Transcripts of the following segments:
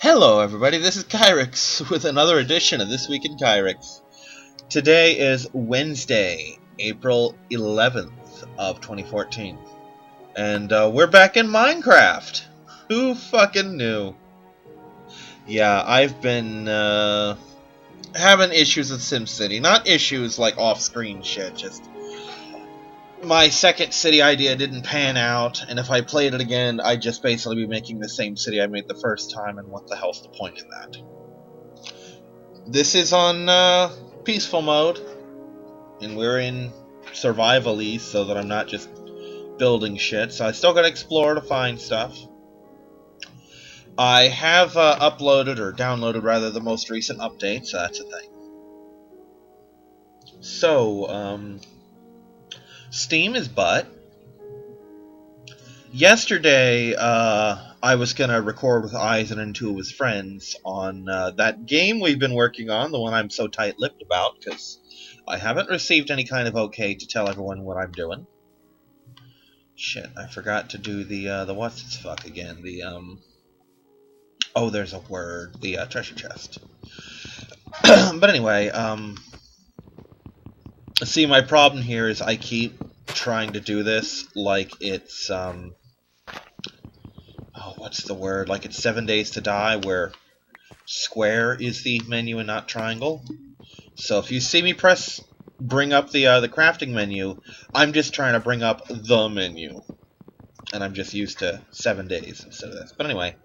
Hello everybody, this is Kyrix with another edition of This Week in Kyrix. Today is Wednesday, April 11th of 2014. And we're back in Minecraft! Who fucking knew? Yeah, I've been having issues with SimCity. Not issues like off-screen shit, just my second city idea didn't pan out, and if I played it again, I'd just basically be making the same city I made the first time, and what the hell's the point in that? This is on peaceful mode, and we're in survival-y, so that I'm not just building shit, so I still gotta explore to find stuff. I have uploaded, or downloaded rather, the most recent update, so that's a thing. So, Steam is butt. Yesterday, I was going to record with Eisen and two of his friends on that game we've been working on, the one I'm so tight-lipped about, because I haven't received any kind of okay to tell everyone what I'm doing. Shit, I forgot to do the what's-its-fuck again, oh, there's a word, the treasure chest. But anyway, see, my problem here is I keep trying to do this like it's, oh, what's the word? Like it's 7 Days to Die, where square is the menu and not triangle. So if you see me bring up the crafting menu, I'm just trying to bring up the menu. And I'm just used to 7 days instead of this. But anyway,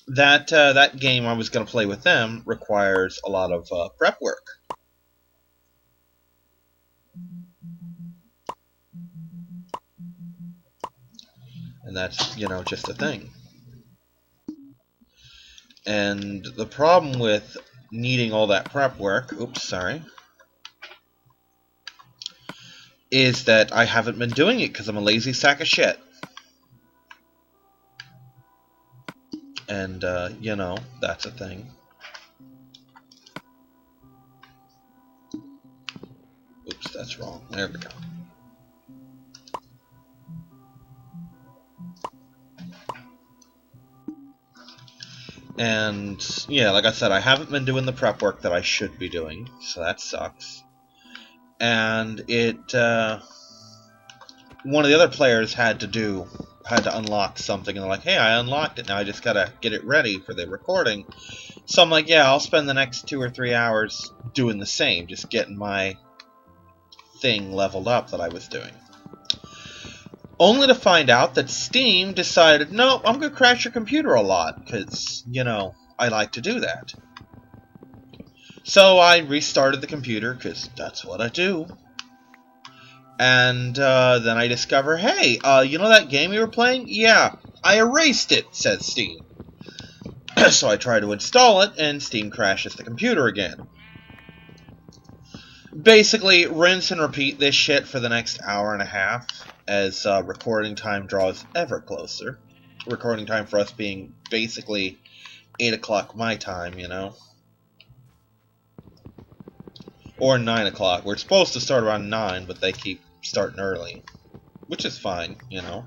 that game I was going to play with them requires a lot of prep work. And that's, you know, just a thing. And the problem with needing all that prep work, oops, sorry, is that I haven't been doing it because I'm a lazy sack of shit. And, you know, that's a thing. Oops, that's wrong. There we go. And, yeah, like I said, I haven't been doing the prep work that I should be doing, so that sucks. And one of the other players had to unlock something, and they're like, hey, I unlocked it, now I just gotta get it ready for the recording. So I'm like, yeah, I'll spend the next 2 or 3 hours doing the same, just getting my thing leveled up that I was doing. Only to find out that Steam decided, no, I'm going to crash your computer a lot, because, you know, I like to do that. So I restarted the computer, because that's what I do. And then I discover, hey, you know that game you were playing? Yeah, I erased it, says Steam. So I try to install it, and Steam crashes the computer again. Basically, rinse and repeat this shit for the next hour and a half, as recording time draws ever closer. Recording time for us being basically 8 o'clock my time, you know. Or 9 o'clock. We're supposed to start around 9, but they keep starting early. Which is fine, you know.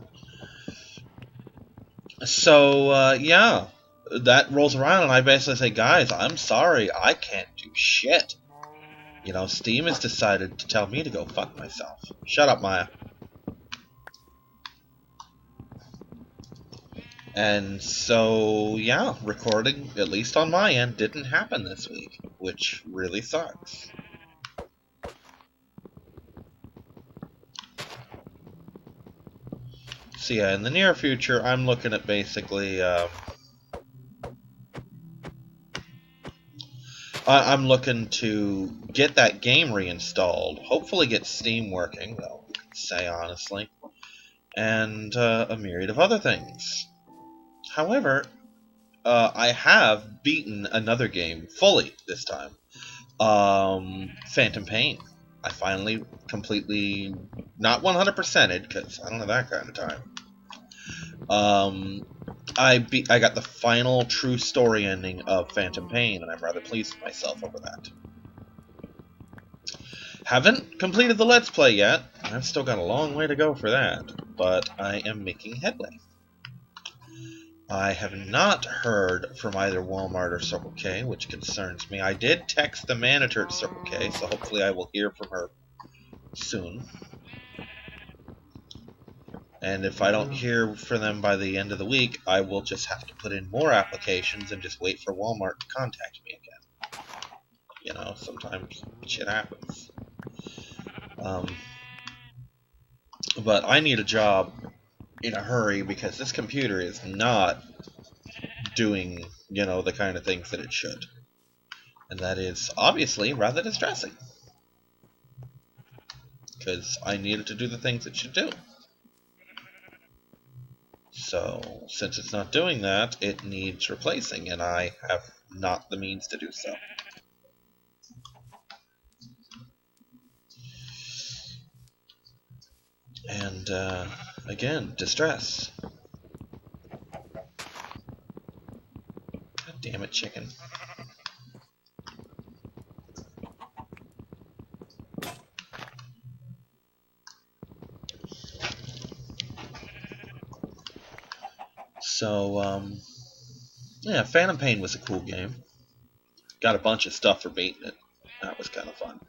So, yeah. That rolls around and I basically say, guys, I'm sorry, I can't do shit. You know, Steam has decided to tell me to go fuck myself. Shut up, Maya. And so, yeah, recording, at least on my end, didn't happen this week, which really sucks. So yeah, in the near future, I'm looking at basically, I'm looking to get that game reinstalled, hopefully get Steam working, though, I can say honestly, and a myriad of other things. However, I have beaten another game fully this time. Phantom Pain. I finally completely, not 100%ed, because I don't have that kind of time. I got the final true story ending of Phantom Pain, and I'm rather pleased with myself over that. Haven't completed the Let's Play yet. I've still got a long way to go for that, but I am making headway. I have not heard from either Walmart or Circle K, which concerns me. I did text the manager at Circle K, so hopefully I will hear from her soon. And if I don't hear from them by the end of the week, I will just have to put in more applications and just wait for Walmart to contact me again. You know, sometimes shit happens. But I need a job in a hurry because this computer is not doing, you know, the kind of things that it should. And that is obviously rather distressing. Because I need it to do the things it should do. So, since it's not doing that, it needs replacing, and I have not the means to do so. And, again, distress. God damn it, chicken. So, yeah, Phantom Pain was a cool game. Got a bunch of stuff for beating it. That was kind of fun.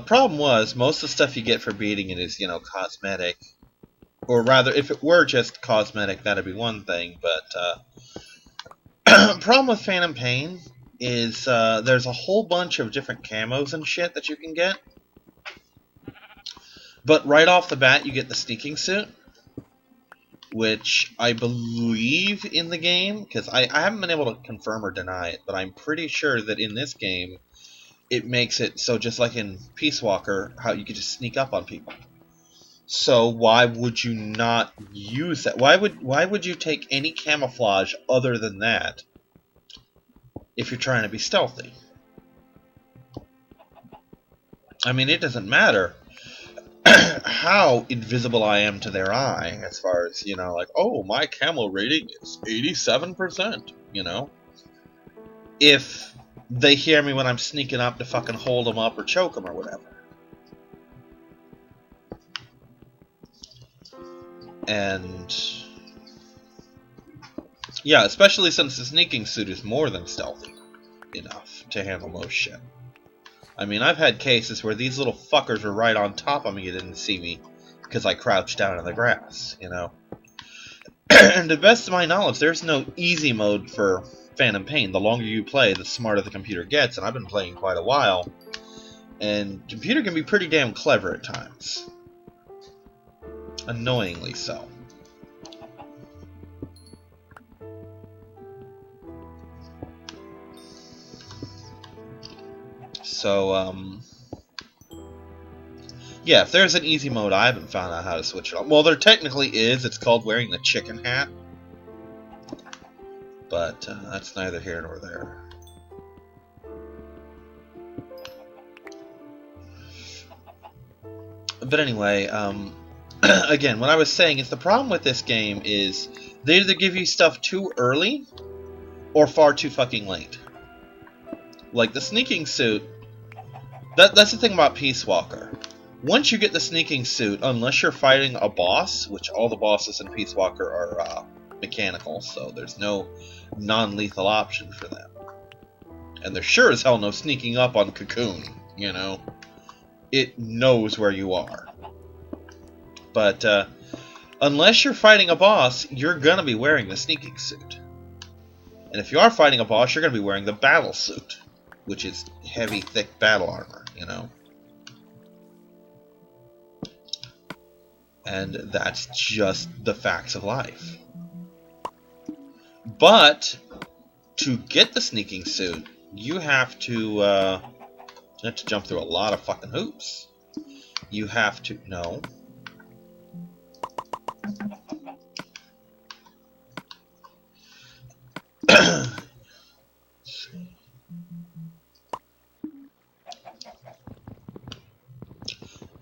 Problem was, most of the stuff you get for beating it is, you know, cosmetic. Or rather, if it were just cosmetic, that'd be one thing, but, problem with Phantom Pain is, there's a whole bunch of different camos and shit that you can get. But right off the bat, you get the sneaking suit, which I believe in the game, because I haven't been able to confirm or deny it, but I'm pretty sure that in this game, it makes it so just like in Peace Walker, how you could just sneak up on people. So why would you not use that? Why would you take any camouflage other than that if you're trying to be stealthy? I mean, it doesn't matter how invisible I am to their eye, as far as, you know, like, oh, my camo rating is 87%, you know? If they hear me when I'm sneaking up to fucking hold them up or choke them or whatever. And yeah, especially since the sneaking suit is more than stealthy enough to handle most shit. I mean, I've had cases where these little fuckers were right on top of me and didn't see me because I crouched down in the grass, you know? And to the best of my knowledge, there's no easy mode for Phantom Pain. The longer you play, the smarter the computer gets, and I've been playing quite a while. And the computer can be pretty damn clever at times. Annoyingly so. So, yeah, if there's an easy mode, I haven't found out how to switch it on. Well, there technically is. It's called wearing the chicken hat. But that's neither here nor there. But anyway, again, what I was saying is the problem with this game is they either give you stuff too early or far too fucking late. Like the sneaking suit, that's the thing about Peace Walker. Once you get the sneaking suit, unless you're fighting a boss, which all the bosses in Peace Walker are mechanical, so there's no non-lethal option for them. And there's sure as hell no sneaking up on Cocoon, you know? It knows where you are. But unless you're fighting a boss, you're gonna be wearing the sneaking suit. And if you are fighting a boss, you're gonna be wearing the battle suit, which is heavy, thick battle armor, you know? And that's just the facts of life. But to get the sneaking suit, you have to jump through a lot of fucking hoops. You have to... No.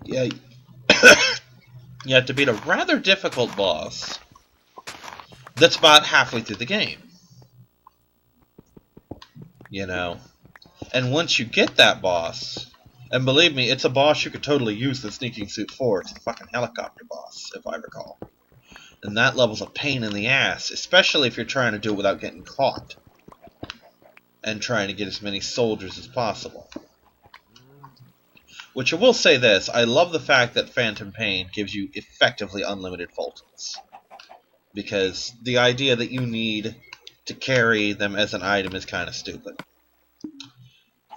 Yeah. You have to beat a rather difficult boss that's about halfway through the game. You know? And once you get that boss, and believe me, it's a boss you could totally use the sneaking suit for. It's the fucking helicopter boss, if I recall. And that level's a pain in the ass, especially if you're trying to do it without getting caught. And trying to get as many soldiers as possible. Which I will say this, I love the fact that Phantom Pain gives you effectively unlimited Fultons. Because the idea that you need to carry them as an item is kind of stupid.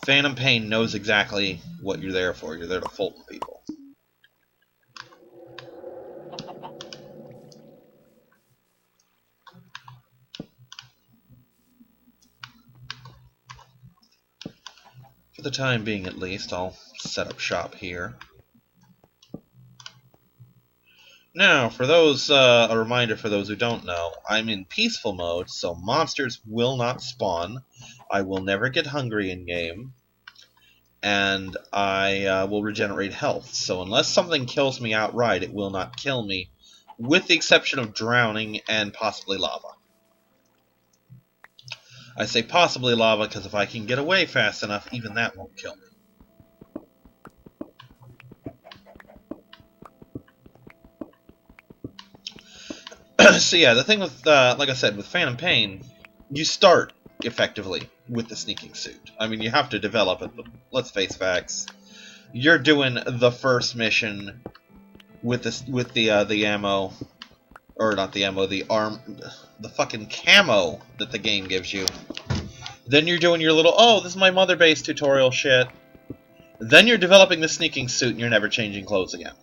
Phantom Pain knows exactly what you're there for. You're there to Fulton people. For the time being, at least, I'll set up shop here. Now, for those, a reminder for those who don't know, I'm in peaceful mode, so monsters will not spawn. I will never get hungry in-game. And I will regenerate health. So unless something kills me outright, it will not kill me, with the exception of drowning and possibly lava. I say possibly lava because if I can get away fast enough, even that won't kill me. So yeah, the thing with, like I said, with Phantom Pain, you start effectively with the sneaking suit. I mean, you have to develop it, but let's face facts. You're doing the first mission with the ammo, or not the ammo, the fucking camo that the game gives you. Then you're doing your little, oh, this is my mother base tutorial shit. Then you're developing the sneaking suit and you're never changing clothes again.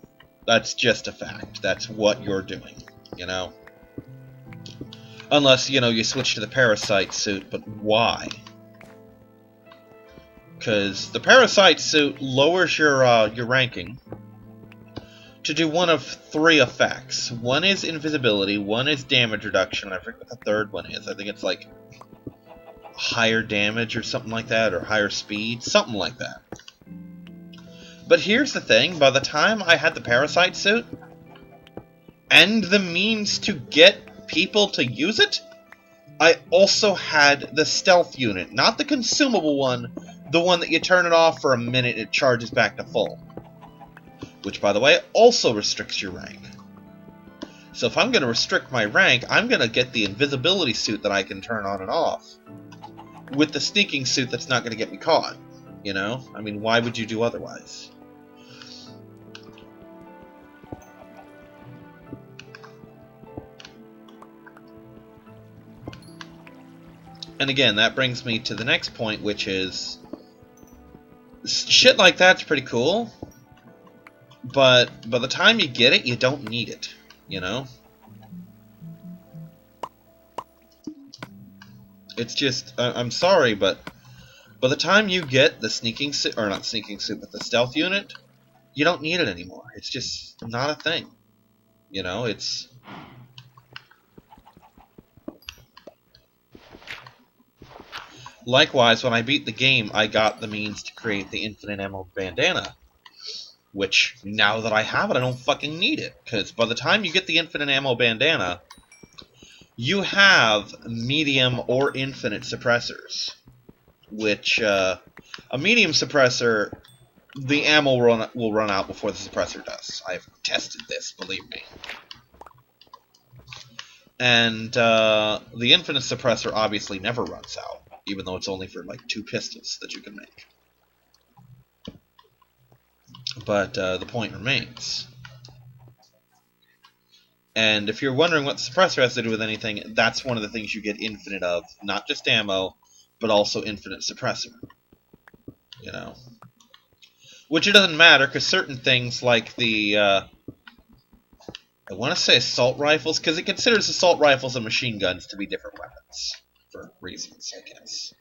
That's just a fact. That's what you're doing, you know? Unless, you know, you switch to the parasite suit, but why? Because the parasite suit lowers your ranking to do one of three effects. One is invisibility, one is damage reduction, I forget what the third one is. I think it's like higher damage or something like that, or higher speed, something like that. But here's the thing, by the time I had the parasite suit, and the means to get people to use it, I also had the stealth unit. Not the consumable one, the one that you turn it off for a minute and it charges back to full. Which, by the way, also restricts your rank. So if I'm going to restrict my rank, I'm going to get the invisibility suit that I can turn on and off, with the sneaking suit that's not going to get me caught. You know? I mean, why would you do otherwise? And again, that brings me to the next point, which is shit like that's pretty cool, but by the time you get it, you don't need it, you know? It's just, I'm sorry, but by the time you get the sneaking suit, or not sneaking suit, but the stealth unit, you don't need it anymore. It's just not a thing, you know? It's... Likewise, when I beat the game, I got the means to create the infinite ammo bandana. Which, now that I have it, I don't fucking need it. Because by the time you get the infinite ammo bandana, you have medium or infinite suppressors. Which, a medium suppressor, the ammo will run out before the suppressor does. I've tested this, believe me. And the infinite suppressor obviously never runs out. Even though it's only for, like, 2 pistols that you can make. But the point remains. And if you're wondering what the suppressor has to do with anything, that's one of the things you get infinite of. Not just ammo, but also infinite suppressor. You know? Which it doesn't matter, because certain things like the... I want to say assault rifles, because it considers assault rifles and machine guns to be different weapons. For reasons, I guess.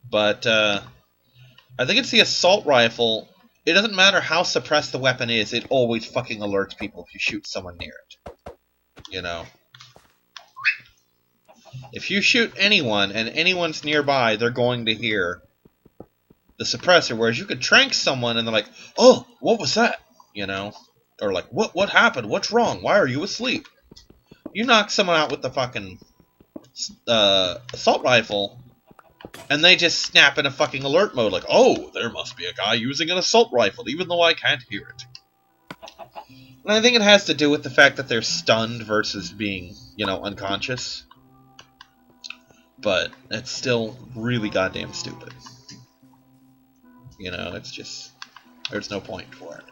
But, I think it's the assault rifle. It doesn't matter how suppressed the weapon is, it always fucking alerts people if you shoot someone near it. You know? If you shoot anyone, and anyone's nearby, they're going to hear the suppressor, whereas you could trank someone and they're like, oh, what was that? You know? Or like, what happened? What's wrong? Why are you asleep? You knock someone out with the fucking... assault rifle, And they just snap in a fucking alert mode, like, oh, there must be a guy using an assault rifle, even though I can't hear it. And I think it has to do with the fact that they're stunned versus being, you know, unconscious. But it's still really goddamn stupid. You know, it's just, there's no point for it.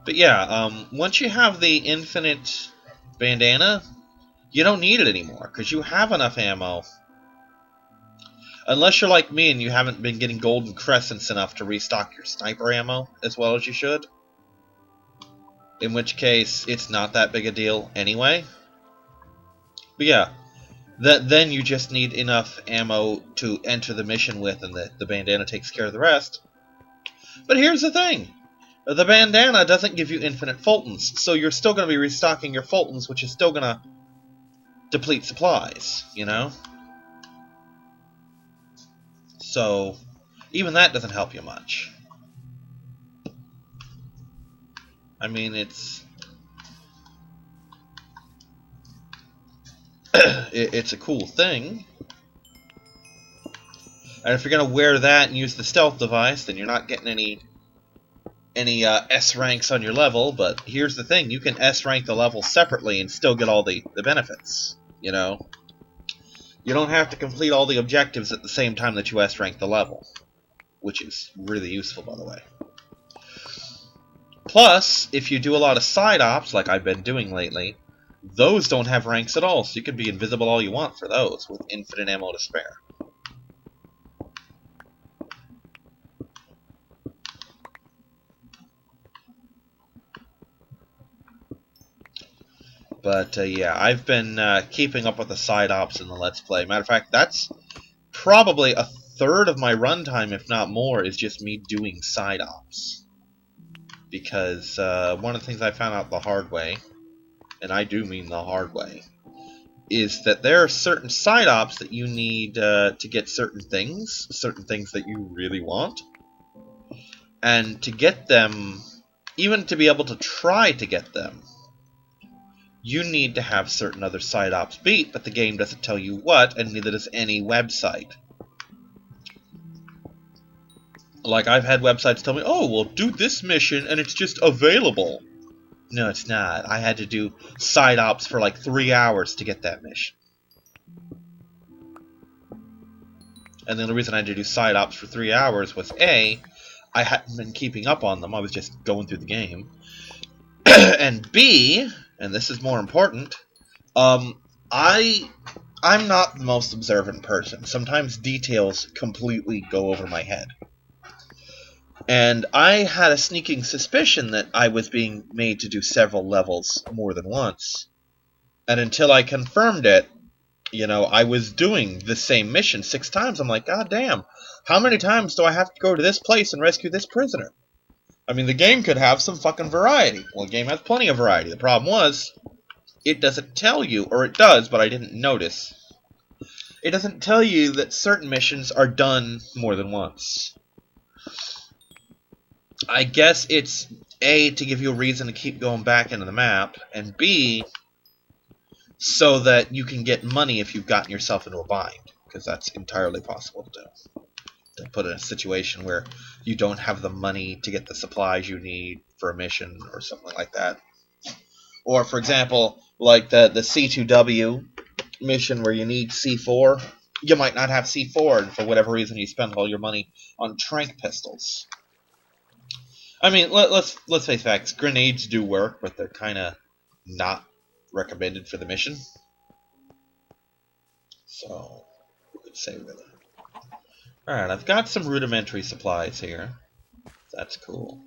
But yeah, once you have the infinite bandana, you don't need it anymore, because you have enough ammo. Unless you're like me and you haven't been getting golden crescents enough to restock your sniper ammo as well as you should. In which case, it's not that big a deal anyway. But yeah, then you just need enough ammo to enter the mission with, and the bandana takes care of the rest. But here's the thing. The bandana doesn't give you infinite Fultons, so you're still going to be restocking your Fultons, which is still going to deplete supplies, you know? So, even that doesn't help you much. I mean, it's it's a cool thing. And if you're going to wear that and use the stealth device, then you're not getting any S ranks on your level. But here's the thing, you can S rank the level separately and still get all the benefits, you know? You don't have to complete all the objectives at the same time that you S-rank the level, which is really useful, by the way. Plus, if you do a lot of side ops, like I've been doing lately, those don't have ranks at all, so you can be invisible all you want for those, with infinite ammo to spare. But yeah, I've been keeping up with the side ops in the Let's Play. Matter of fact, that's probably a third of my runtime, if not more, is just me doing side ops. Because one of the things I found out the hard way, and I do mean the hard way, is that there are certain side ops that you need to get certain things that you really want. And to get them, even to be able to try to get them, you need to have certain other side ops beat, but the game doesn't tell you what, and neither does any website. Like, I've had websites tell me, oh, well, do this mission, and it's just available. No, it's not. I had to do side ops for like 3 hours to get that mission. And the only reason I had to do side ops for 3 hours was, A, I hadn't been keeping up on them, I was just going through the game. And B, and this is more important, I'm not the most observant person. Sometimes details completely go over my head. And I had a sneaking suspicion that I was being made to do several levels more than once. And until I confirmed it, you know, I was doing the same mission 6 times. I'm like, God damn, how many times do I have to go to this place and rescue this prisoner? I mean, the game could have some fucking variety. Well, the game has plenty of variety. The problem was, it doesn't tell you, or it does, but I didn't notice. It doesn't tell you that certain missions are done more than once. I guess it's A, to give you a reason to keep going back into the map, and B, so that you can get money if you've gotten yourself into a bind, because that's entirely possible to do. To put in a situation where you don't have the money to get the supplies you need for a mission or something like that. Or, for example, like the C2W mission where you need C4. You might not have C4, and for whatever reason you spend all your money on tranq pistols. I mean, let's face facts. Grenades do work, but they're kind of not recommended for the mission. So, we could say really. Alright, I've got some rudimentary supplies here. That's cool.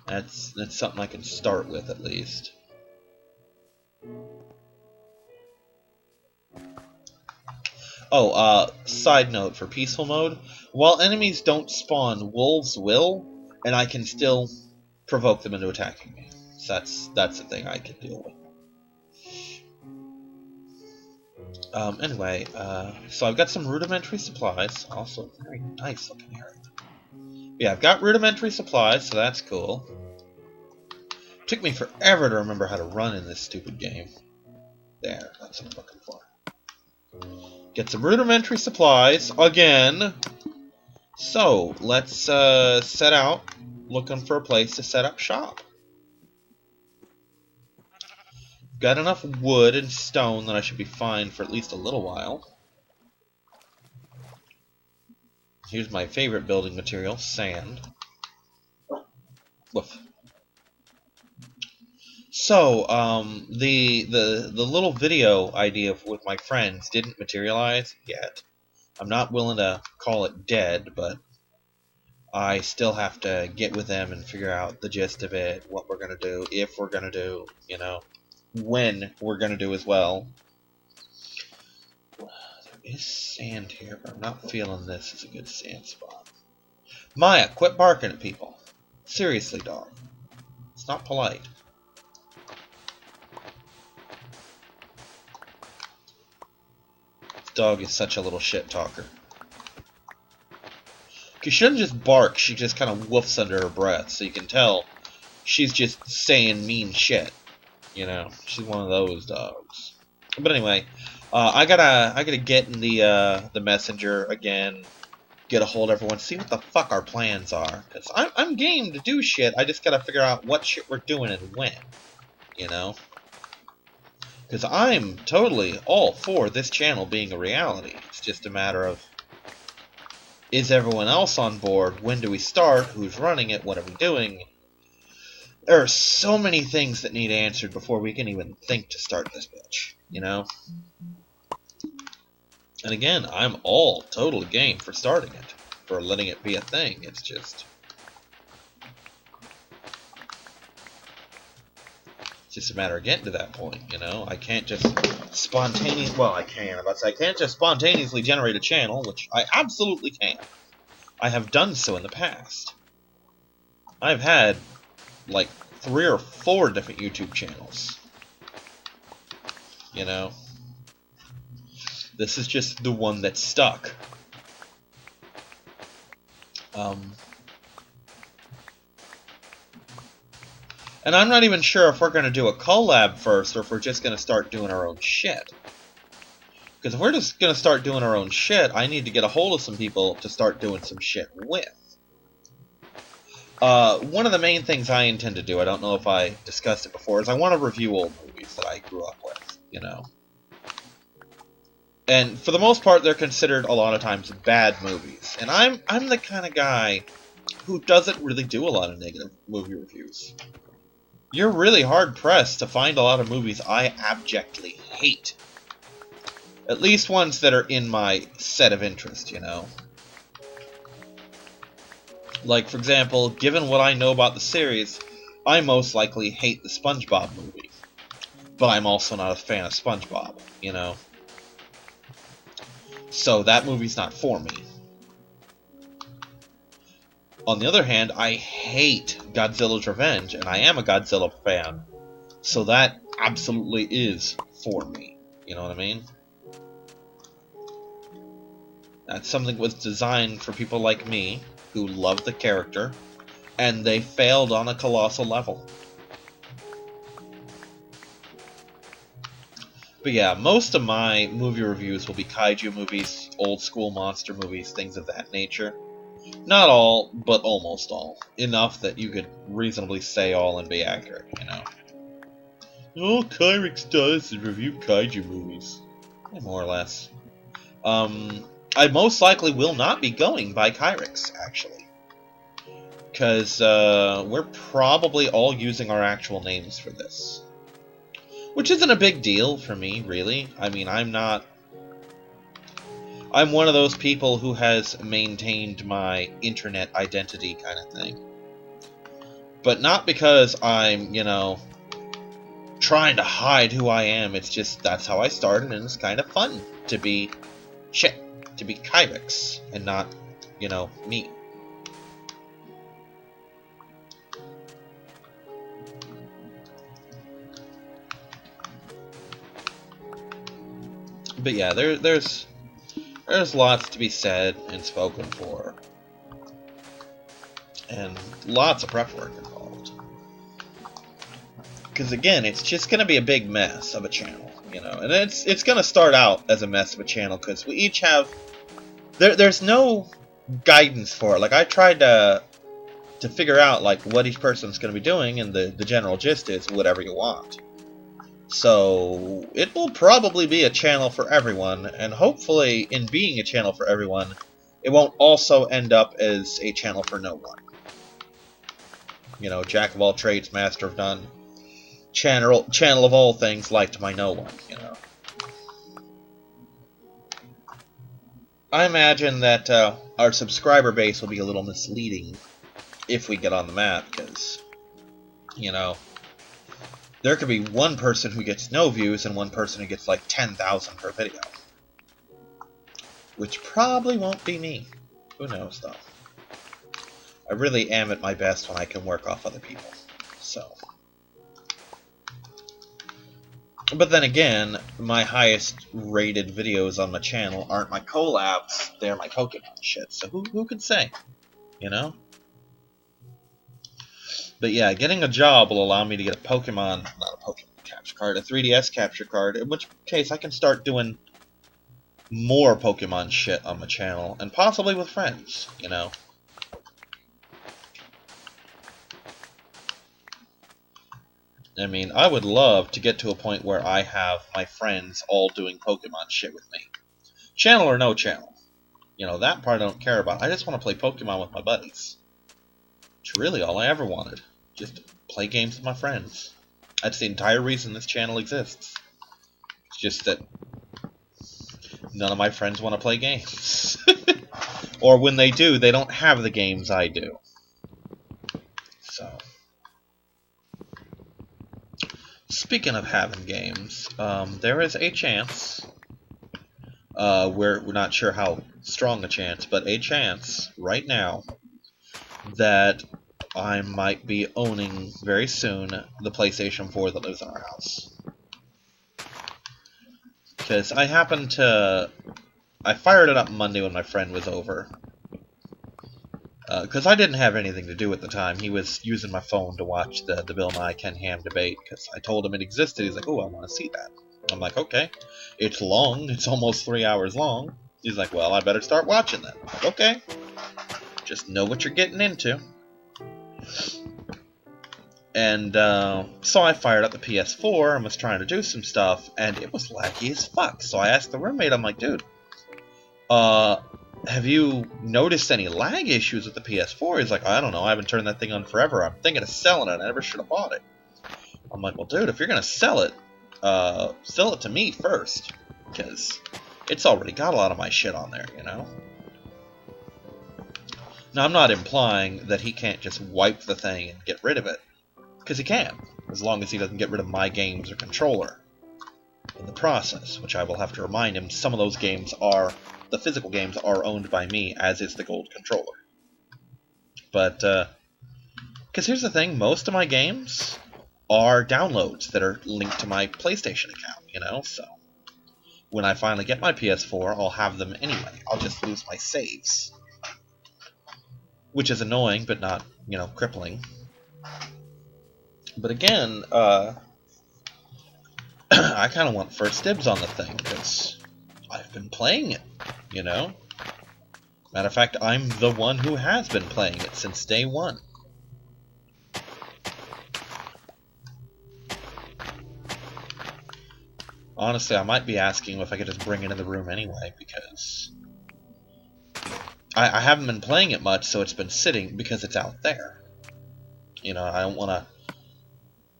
That's something I can start with, at least. Oh, side note for peaceful mode. While enemies don't spawn, wolves will, and I can still provoke them into attacking me. So that's the thing I can deal with. Anyway, so I've got some rudimentary supplies. Also, very nice looking area. Yeah, I've got rudimentary supplies, so that's cool. Took me forever to remember how to run in this stupid game. There, that's what I'm looking for. Get some rudimentary supplies again. So, let's set out looking for a place to set up shop. Got enough wood and stone that I should be fine for at least a little while. Here's my favorite building material, sand. Woof. So, the little video idea with my friends didn't materialize yet. I'm not willing to call it dead, but I still have to get with them and figure out the gist of it, what we're going to do, if we're going to do, you know, when we're going to do as well. There is sand here, but I'm not feeling this as a good sand spot. Maya, quit barking at people. Seriously, dog. It's not polite. This dog is such a little shit talker. She shouldn't just bark, she just kind of woofs under her breath, so you can tell she's just saying mean shit. You know, she's one of those dogs. But anyway, I gotta get in the messenger again, get a hold of everyone, see what the fuck our plans are. Cause I'm game to do shit. I just gotta figure out what shit we're doing and when. You know, because I'm totally all for this channel being a reality. It's just a matter of, is everyone else on board? When do we start? Who's running it? What are we doing? There are so many things that need answered before we can even think to start this bitch, you know? And again, I'm all totally game for starting it, for letting it be a thing. It's just a matter of getting to that point, you know? I can't just spontaneously, well, I can, but I can't just spontaneously generate a channel, which I absolutely can. I have done so in the past. I've had like 3 or 4 different YouTube channels. You know? This is just the one that stuck. And I'm not even sure if we're going to do a collab first, or if we're just going to start doing our own shit. Because if we're just going to start doing our own shit, I need to get a hold of some people to start doing some shit with. One of the main things I intend to do, I don't know if I discussed it before, is I want to review old movies that I grew up with, you know. And for the most part, they're considered a lot of times bad movies. And I'm the kind of guy who doesn't really do a lot of negative movie reviews. You're really hard-pressed to find a lot of movies I abjectly hate. At least ones that are in my set of interest, you know. Like, for example, given what I know about the series, I most likely hate the SpongeBob movie. But I'm also not a fan of SpongeBob, you know. So that movie's not for me. On the other hand, I hate Godzilla's Revenge, and I am a Godzilla fan. So that absolutely is for me. You know what I mean? That's something that was designed for people like me, who love the character, and they failed on a colossal level. But yeah, most of my movie reviews will be kaiju movies, old school monster movies, things of that nature. Not all, but almost all. Enough that you could reasonably say all and be accurate, you know. All Kyrix does is review kaiju movies. More or less. I most likely will not be going by Kyrix, actually. Because we're probably all using our actual names for this. Which isn't a big deal for me, really. I mean, I'm one of those people who has maintained my internet identity kind of thing. But not because I'm, you know, trying to hide who I am. It's just, that's how I started, and it's kind of fun to be shit. To be Kyrix, and not, you know, me. But yeah, there's lots to be said and spoken for. And lots of prep work involved. Because again, it's just going to be a big mess of a channel, you know. And it's going to start out as a mess of a channel because we each have... There's no guidance for it. Like, I tried to figure out, like, what each person's going to be doing, and the general gist is whatever you want. So, it will probably be a channel for everyone, and hopefully, in being a channel for everyone, it won't also end up as a channel for no one. You know, jack of all trades, master of none. Channel of all things, liked by no one, you know. I imagine that our subscriber base will be a little misleading if we get on the map, because, you know, there could be one person who gets no views and one person who gets like 10,000 per video. Which probably won't be me. Who knows, though. I really am at my best when I can work off other people. So. But then again, my highest rated videos on my channel aren't my collabs, they're my Pokemon shit. So who could say? You know? But yeah, getting a job will allow me to get a Pokemon, not a Pokemon capture card, a 3DS capture card, in which case I can start doing more Pokemon shit on my channel, and possibly with friends, you know? I mean, I would love to get to a point where I have my friends all doing Pokemon shit with me. Channel or no channel. You know, that part I don't care about. I just want to play Pokemon with my buddies. It's really all I ever wanted. Just to play games with my friends. That's the entire reason this channel exists. It's just that none of my friends want to play games. Or when they do, they don't have the games I do. So... Speaking of having games, there is a chance, we're not sure how strong a chance, but a chance right now that I might be owning very soon the PlayStation 4 that lives in our house. Because I fired it up Monday when my friend was over. Because I didn't have anything to do at the time. He was using my phone to watch the Bill Nye Ken Ham debate, because I told him it existed. He's like, oh, I want to see that. I'm like, okay. It's long. It's almost 3 hours long. He's like, well, I better start watching that. I'm like, okay. Just know what you're getting into. And so I fired up the PS4 and was trying to do some stuff, and it was laggy as fuck. So I asked the roommate, I'm like, dude, have you noticed any lag issues with the PS4? He's like, I don't know, I haven't turned that thing on forever. I'm thinking of selling it. I never should have bought it. I'm like, well, dude, if you're going to sell it to me first. Because it's already got a lot of my shit on there, you know? Now, I'm not implying that he can't just wipe the thing and get rid of it. Because he can, as long as he doesn't get rid of my games or controller in the process, which I will have to remind him some of those games are... The physical games are owned by me, as is the gold controller. But, because here's the thing, most of my games are downloads that are linked to my PlayStation account, you know, so when I finally get my PS4, I'll have them anyway. I'll just lose my saves. Which is annoying, but not, you know, crippling. But again, I kind of want first dibs on the thing, because I've been playing it, you know? Matter of fact, I'm the one who has been playing it since day one. Honestly, I might be asking if I could just bring it in the room anyway, because I haven't been playing it much, so it's been sitting because it's out there. You know, I don't want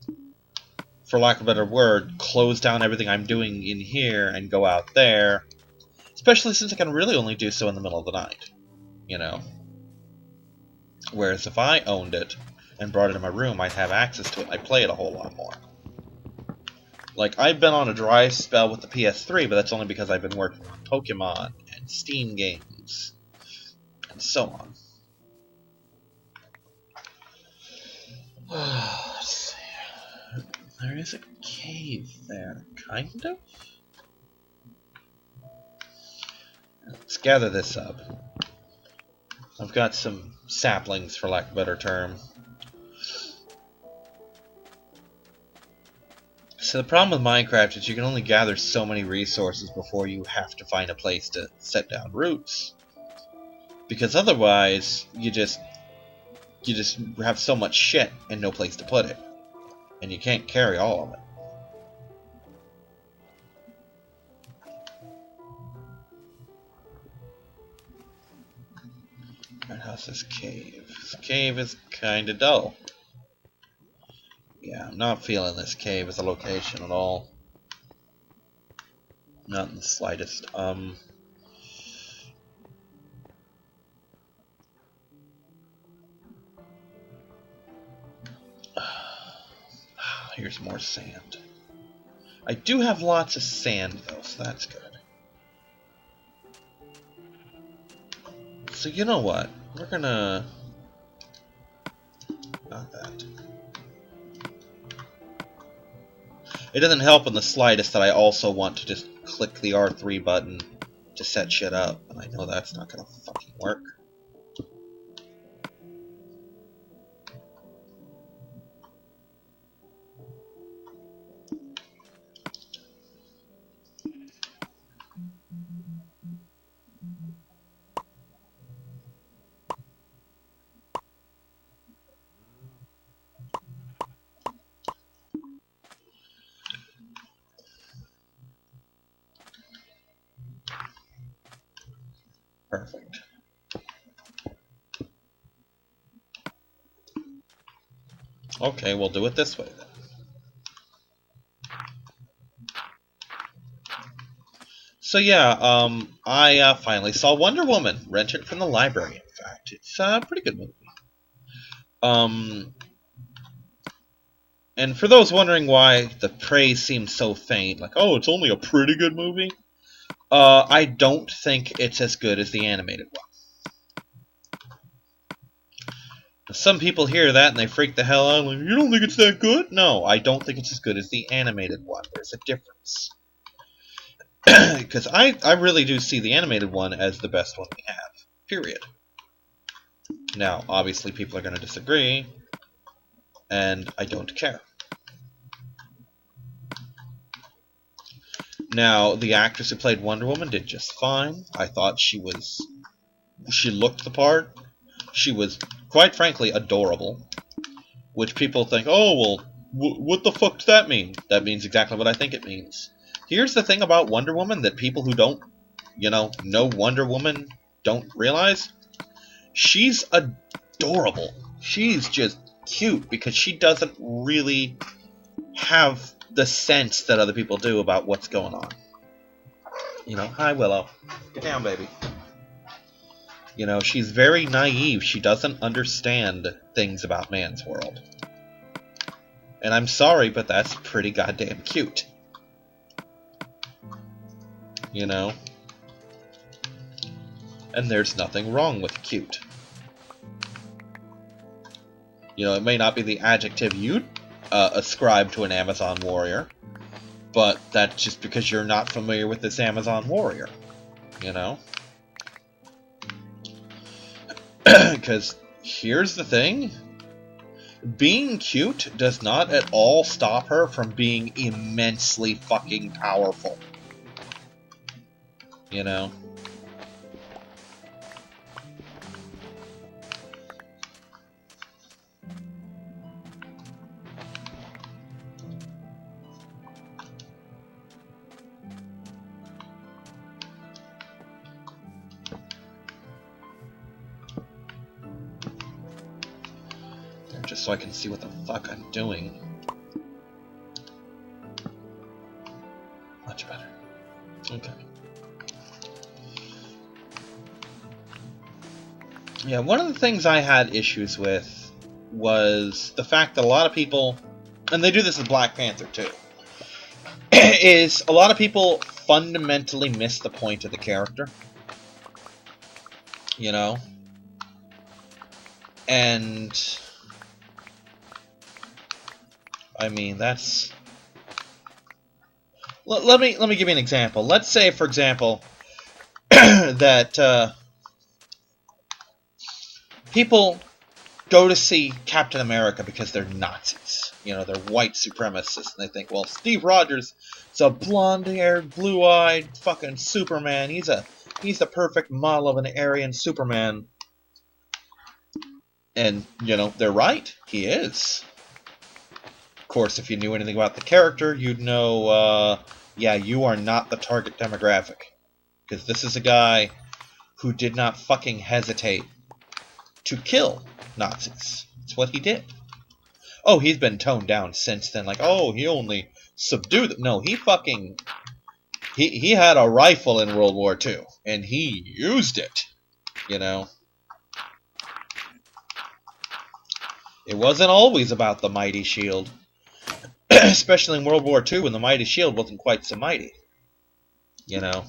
to, for lack of a better word, close down everything I'm doing in here and go out there. Especially since I can really only do so in the middle of the night. You know? Whereas if I owned it and brought it in my room, I'd have access to it and I'd play it a whole lot more. Like, I've been on a dry spell with the PS3, but that's only because I've been working on Pokemon and Steam games and so on. Let's see. There is a cave there, kind of? Let's gather this up. I've got some saplings, for lack of a better term. So the problem with Minecraft is you can only gather so many resources before you have to find a place to set down roots. Because otherwise, you just have so much shit and no place to put it. And you can't carry all of it. Alright, how's this cave? This cave is kinda dull. Yeah, I'm not feeling this cave as a location at all. Not in the slightest. Here's more sand. I do have lots of sand, though, so that's good. So you know what? We're gonna... Not that. It doesn't help in the slightest that I also want to just click the R3 button to set shit up, and I know that's not gonna fucking work. Perfect. Okay, we'll do it this way then. So yeah, I finally saw Wonder Woman, rented from the library, in fact. It's a pretty good movie. And for those wondering why the praise seems so faint, like, oh, it's only a pretty good movie, I don't think it's as good as the animated one. Some people hear that and they freak the hell out, like, you don't think it's that good? No, I don't think it's as good as the animated one. There's a difference. Because I really do see the animated one as the best one we have. Period. Now, obviously people are going to disagree, and I don't care. Now, the actress who played Wonder Woman did just fine. I thought she looked the part. She was, quite frankly, adorable. Which people think, oh, well, what the fuck does that mean? That means exactly what I think it means. Here's the thing about Wonder Woman that people who don't, know Wonder Woman don't realize. She's adorable. She's just cute because she doesn't really have the sense that other people do about what's going on. Hi, Willow. Get down, baby. She's very naive. She doesn't understand things about man's world. And I'm sorry, but that's pretty goddamn cute. And there's nothing wrong with cute. It may not be the adjective you'd ascribe to an Amazon warrior, but that's just because you're not familiar with this Amazon warrior, Because here's the thing. Being cute does not at all stop her from being immensely fucking powerful. Just so I can see what the fuck I'm doing. Much better. Okay. Yeah, one of the things I had issues with was the fact that a lot of people, and they do this with Black Panther too, is a lot of people fundamentally miss the point of the character. And I mean, that's... Let me give you an example. Let's say, for example, that people go to see Captain America because they're Nazis. You know, they're white supremacists, and they think, well, Steve Rogers is a blonde-haired, blue-eyed fucking Superman. He's the perfect model of an Aryan Superman. And, you know, they're right. He is. Of course, if you knew anything about the character, you'd know, yeah, you are not the target demographic. Because this is a guy who did not fucking hesitate to kill Nazis. That's what he did. Oh, he's been toned down since then. Like, oh, he only subdued them. No, he fucking... He had a rifle in World War II, and he used it. You know? It wasn't always about the mighty shield. Especially in World War II, when the mighty shield wasn't quite so mighty. You know?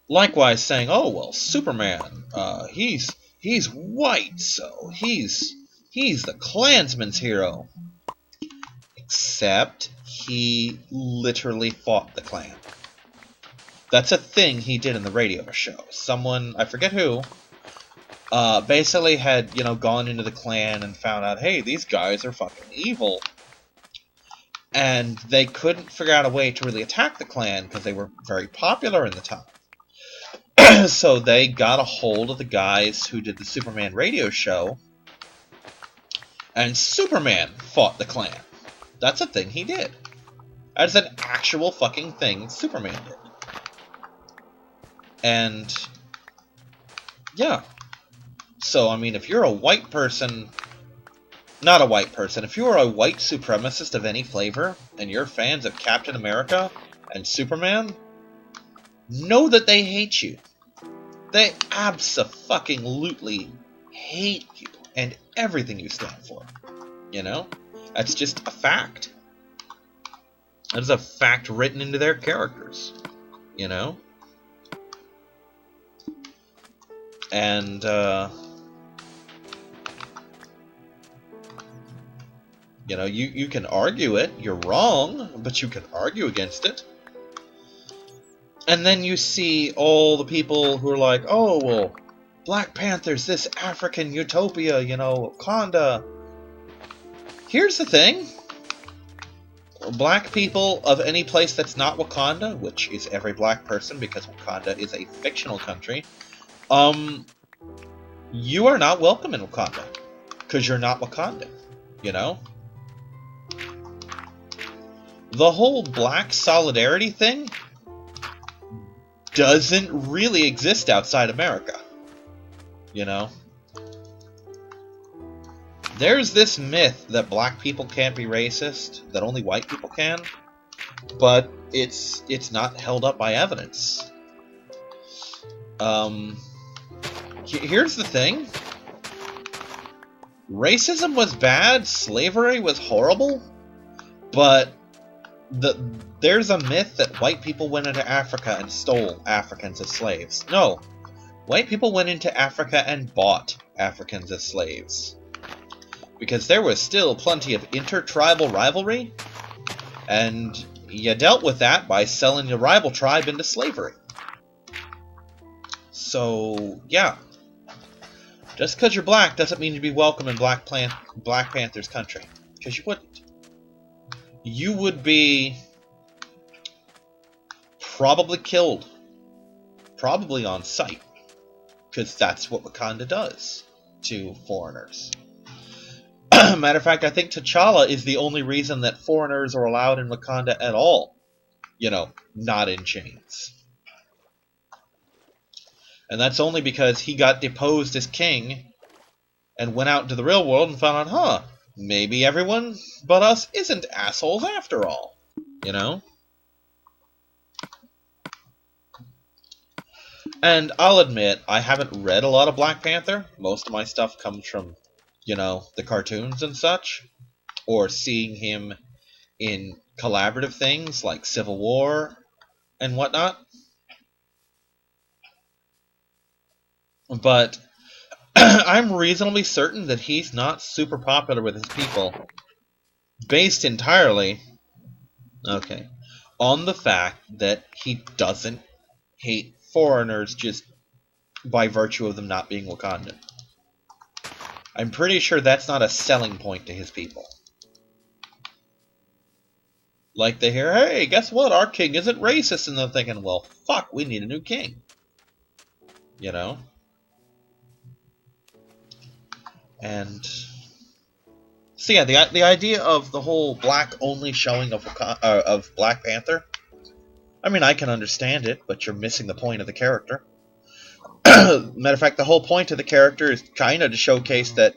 Likewise saying, oh, well, Superman, he's white, so he's the Klansman's hero. Except he literally fought the Klan. That's a thing he did in the radio show. Someone, I forget who, basically had, you know, gone into the Klan and found out, hey, these guys are fucking evil. And they couldn't figure out a way to really attack the Klan because they were very popular in the time. So they got a hold of the guys who did the Superman radio show, and Superman fought the Klan. That's a thing he did. That's an actual fucking thing Superman did. And, yeah. So, I mean, if you're a white person... Not a white person. If you're a white supremacist of any flavor, and you're fans of Captain America and Superman, know that they hate you. They abso-fucking-lutely hate you and everything you stand for. You know? That's just a fact. That is a fact written into their characters. You know? And, you know, you can argue it. You're wrong, but you can argue against it. And then you see all the people who are like, oh, well, Black Panther's this African utopia, you know, Wakanda. Here's the thing. Black people of any place that's not Wakanda, which is every black person because Wakanda is a fictional country, you are not welcome in Wakanda. Because you're not Wakandan, you know? The whole black solidarity thing doesn't really exist outside America. You know? There's this myth that black people can't be racist, that only white people can, but it's not held up by evidence. Here's the thing. Racism was bad, slavery was horrible, but there's a myth that white people went into Africa and stole Africans as slaves. No. White people went into Africa and bought Africans as slaves. Because there was still plenty of intertribal rivalry, and you dealt with that by selling your rival tribe into slavery. So, yeah. Just because you're black doesn't mean you'd be welcome in Black Panther's country. Because you wouldn't. You would be probably killed. Probably on sight. Because that's what Wakanda does to foreigners. Matter of fact, I think T'Challa is the only reason that foreigners are allowed in Wakanda at all. You know, not in chains. And that's only because he got deposed as king and went out into the real world and found out, maybe everyone but us isn't assholes after all. You know? And I'll admit, I haven't read a lot of Black Panther. Most of my stuff comes from, you know, the cartoons and such. Or seeing him in collaborative things like Civil War and whatnot. But I'm reasonably certain that he's not super popular with his people. Based entirely, on the fact that he doesn't hate foreigners just by virtue of them not being Wakandan. I'm pretty sure that's not a selling point to his people. Like they hear, hey, guess what? Our king isn't racist, and they're thinking, well, fuck, we need a new king. You know? And so yeah, the idea of the whole black only showing of Black Panther. I mean, I can understand it, but you're missing the point of the character. Matter of fact, the whole point of the character is kind of to showcase that,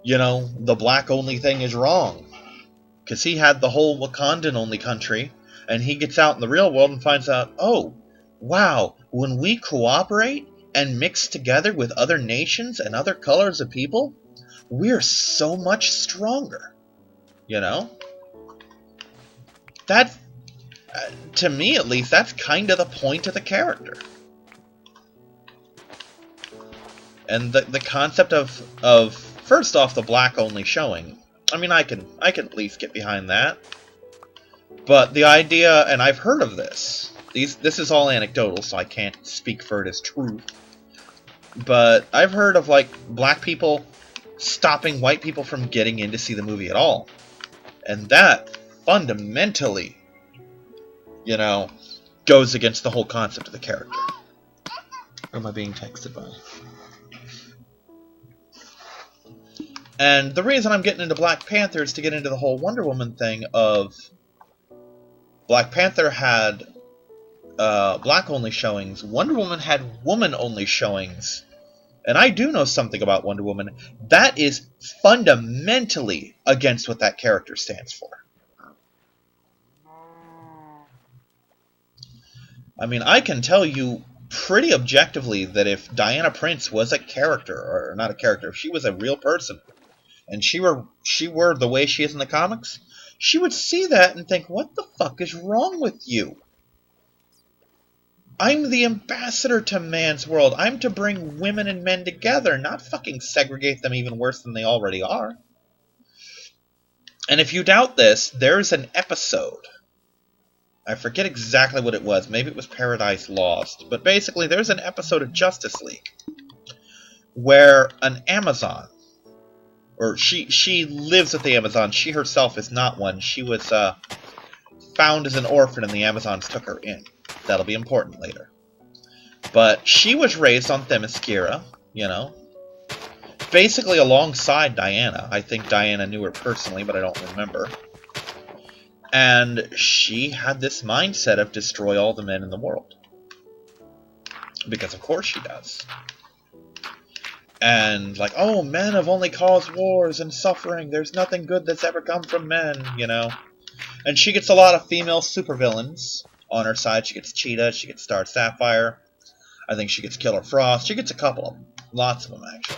you know, the black only thing is wrong. Because he had the whole Wakandan only country, and he gets out in the real world and finds out, oh, wow, when we cooperate and mix together with other nations and other colors of people, we're so much stronger. You know? That, to me at least, that's kind of the point of the character. And the concept of first off, the black only showing. I mean, I can at least get behind that. But the idea, and I've heard of this. This is all anecdotal, so I can't speak for it as truth. But I've heard of, like, black people stopping white people from getting in to see the movie at all. And that, fundamentally, you know, goes against the whole concept of the character. Who am I being texted by? And the reason I'm getting into Black Panther is to get into the whole Wonder Woman thing of Black Panther had black-only showings. Wonder Woman had woman-only showings. And I do know something about Wonder Woman. That is fundamentally against what that character stands for. I mean, I can tell you pretty objectively that if Diana Prince was a character, or not a character, if she was a real person, and she were the way she is in the comics, she would see that and think, what the fuck is wrong with you? I'm the ambassador to man's world. I'm to bring women and men together, not fucking segregate them even worse than they already are. And if you doubt this, there's an episode. I forget exactly what it was. Maybe it was Paradise Lost. But basically, there's an episode of Justice League where an Amazon, or she lives with the Amazon. She herself is not one. She was found as an orphan, and the Amazons took her in. That'll be important later. But she was raised on Themyscira, you know. Basically alongside Diana. I think Diana knew her personally, but I don't remember. And she had this mindset of destroy all the men in the world. Because of course she does. And like, oh, men have only caused wars and suffering. There's nothing good that's ever come from men, you know. And she gets a lot of female supervillains on her side. She gets Cheetah, she gets Star Sapphire. I think she gets Killer Frost. She gets a couple of them. Lots of them, actually.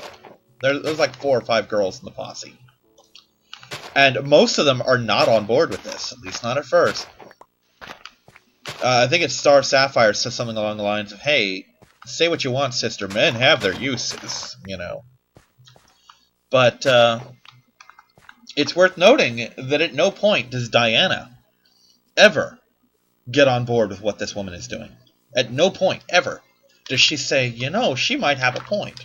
There's like 4 or 5 girls in the posse. And most of them are not on board with this, at least not at first. I think it's Star Sapphire says something along the lines of, hey, say what you want, sister. Men have their uses, you know. But it's worth noting that at no point does Diana ever get on board with what this woman is doing. At no point, ever, does she say, you know, she might have a point.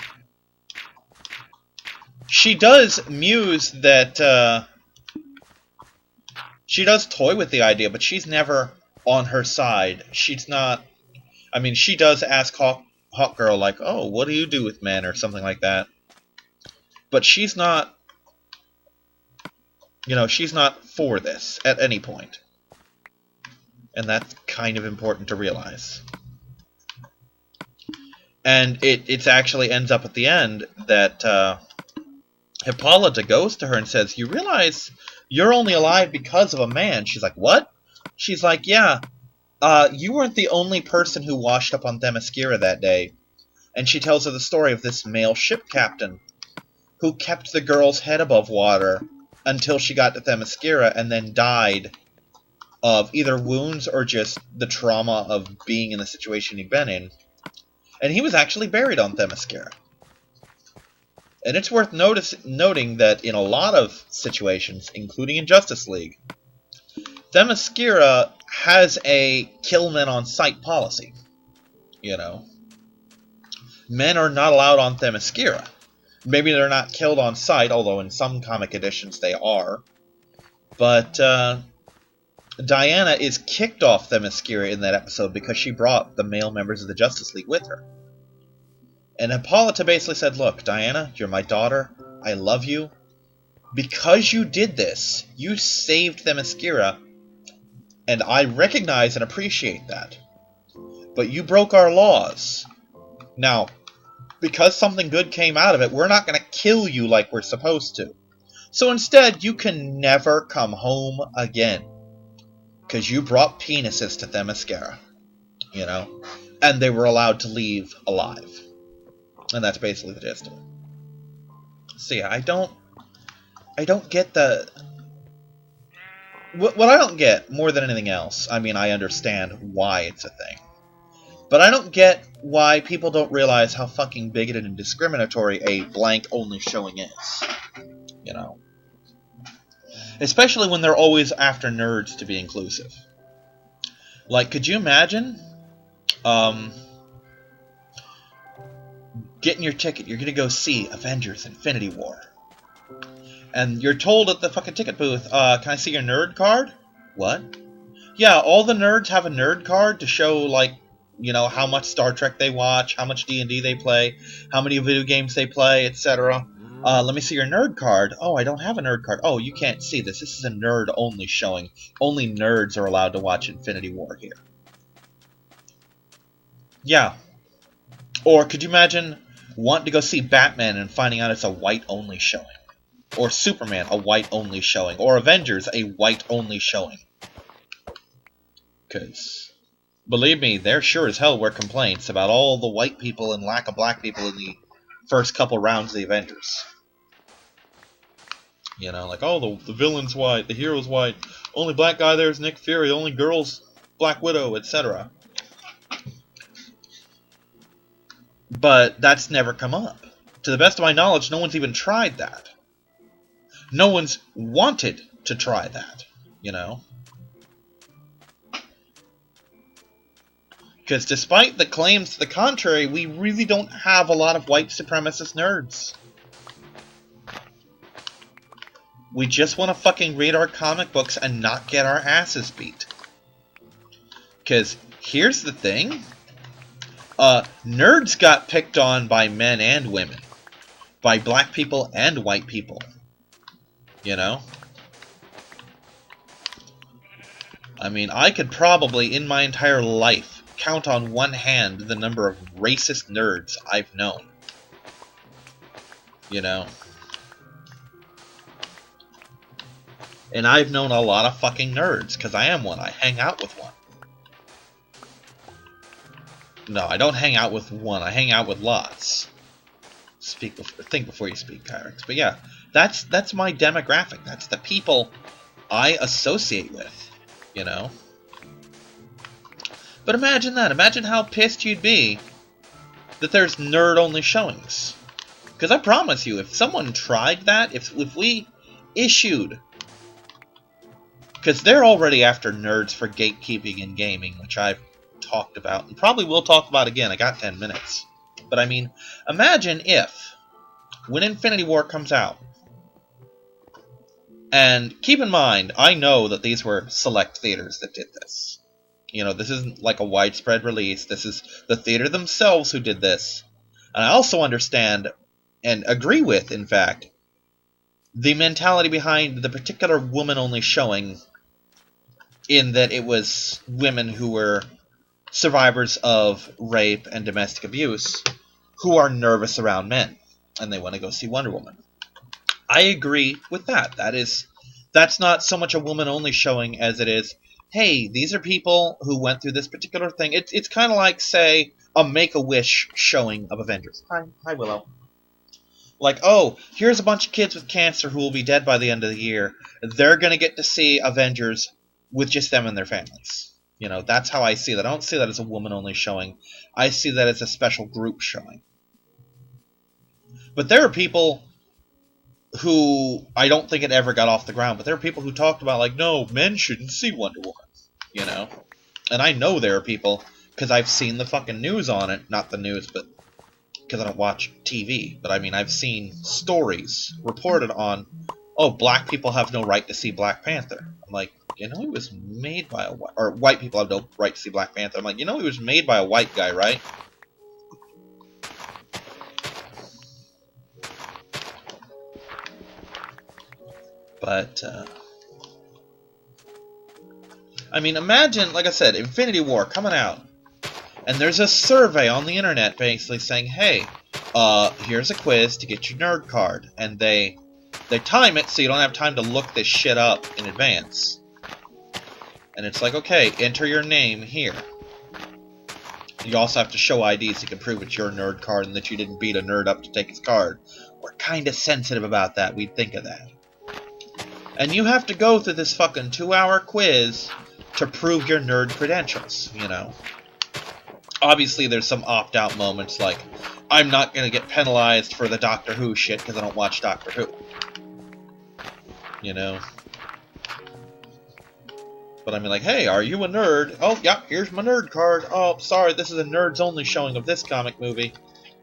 She does muse that, she does toy with the idea, but she's never on her side. She's not, I mean, she does ask Hawkgirl, like, oh, what do you do with men, or something like that. But she's not, you know, she's not for this at any point. And that's kind of important to realize. And it actually ends up at the end that Hippolyta goes to her and says, you realize you're only alive because of a man. She's like, what? She's like, yeah, you weren't the only person who washed up on Themyscira that day. And she tells her the story of this male ship captain who kept the girl's head above water until she got to Themyscira and then died of either wounds or just the trauma of being in the situation he'd been in. And he was actually buried on Themyscira. And it's worth noting that in a lot of situations, including in Justice League, Themyscira has a kill men on sight policy. You know, men are not allowed on Themyscira. Maybe they're not killed on sight, although in some comic editions they are. But Diana is kicked off Themyscira in that episode because she brought the male members of the Justice League with her. And Hippolyta basically said, look, Diana, you're my daughter. I love you. Because you did this, you saved Themyscira, and I recognize and appreciate that. But you broke our laws. Now, because something good came out of it, we're not going to kill you like we're supposed to. So instead, you can never come home again. Because you brought penises to Themyscira. You know? And they were allowed to leave alive. And that's basically the gist of it. So yeah, I don't get the... What I don't get, more than anything else, I mean, I understand why it's a thing. But I don't get why people don't realize how fucking bigoted and discriminatory a blank-only showing is. You know? Especially when they're always after nerds to be inclusive. Like, could you imagine... getting your ticket, you're gonna go see Avengers Infinity War. And you're told at the fucking ticket booth, can I see your nerd card? What? Yeah, all the nerds have a nerd card to show, like, you know, how much Star Trek they watch, how much D&D they play, how many video games they play, etc. Let me see your nerd card. Oh, I don't have a nerd card. Oh, you can't see this. This is a nerd-only showing. Only nerds are allowed to watch Infinity War here. Yeah. Or could you imagine wanting to go see Batman and finding out it's a white-only showing? Or Superman, a white-only showing. Or Avengers, a white-only showing. Because, believe me, there sure as hell were complaints about all the white people and lack of black people in the first couple rounds of the Avengers. You know, like, oh, the villain's white, the hero's white, only black guy there is Nick Fury, the only girl's Black Widow, etc. But that's never come up. To the best of my knowledge, no one's even tried that. No one's wanted to try that, you know? Because despite the claims to the contrary, we really don't have a lot of white supremacist nerds. We just want to fucking read our comic books and not get our asses beat. Because here's the thing. Nerds got picked on by men and women. By black people and white people. You know? I mean, I could probably, in my entire life, count on one hand the number of racist nerds I've known. You know? And I've known a lot of fucking nerds, because I am one. I hang out with one. No, I don't hang out with one. I hang out with lots. Think before you speak, Kyrix. But yeah, that's my demographic. That's the people I associate with, you know? But imagine that. Imagine how pissed you'd be that there's nerd-only showings. Because I promise you, if someone tried that, if we issued... Because they're already after nerds for gatekeeping in gaming, which I've talked about, and probably will talk about again. I got 10 minutes. But I mean, imagine if, when Infinity War comes out, and keep in mind, I know that these were select theaters that did this. You know, this isn't like a widespread release. This is the theater themselves who did this. And I also understand, and agree with, in fact, the mentality behind the particular woman-only showing, in that it was women who were survivors of rape and domestic abuse who are nervous around men, and they want to go see Wonder Woman. I agree with that. That's not so much a woman-only showing as it is, hey, these are people who went through this particular thing. It's kind of like, say, a Make-A-Wish showing of Avengers. Hi, Willow. Like, oh, here's a bunch of kids with cancer who will be dead by the end of the year. They're going to get to see Avengers with just them and their families. You know, that's how I see that. I don't see that as a woman-only showing. I see that as a special group showing. But there are people who, I don't think it ever got off the ground, but there are people who talked about, like, no, men shouldn't see Wonder Woman. You know? And I know there are people, because I've seen the fucking news on it. Not the news, but because I don't watch TV, but I mean, I've seen stories reported on, oh, black people have no right to see Black Panther. I'm like, you know, he was made by a white, or white people have no right to see Black Panther. I'm like, you know, he was made by a white guy, right? But, I mean, imagine, like I said, Infinity War coming out, and there's a survey on the internet basically saying, hey, here's a quiz to get your nerd card, and they time it so you don't have time to look this shit up in advance. And it's like, okay, enter your name here. You also have to show ID so you can prove it's your nerd card and that you didn't beat a nerd up to take his card. We're kind of sensitive about that. We'd think of that. And you have to go through this fucking 2-hour quiz to prove your nerd credentials, you know. Obviously, there's some opt-out moments, like, I'm not going to get penalized for the Doctor Who shit because I don't watch Doctor Who. You know? But I mean, like, hey, are you a nerd? Oh, yeah, here's my nerd card. Oh, sorry, this is a nerds-only showing of this comic movie.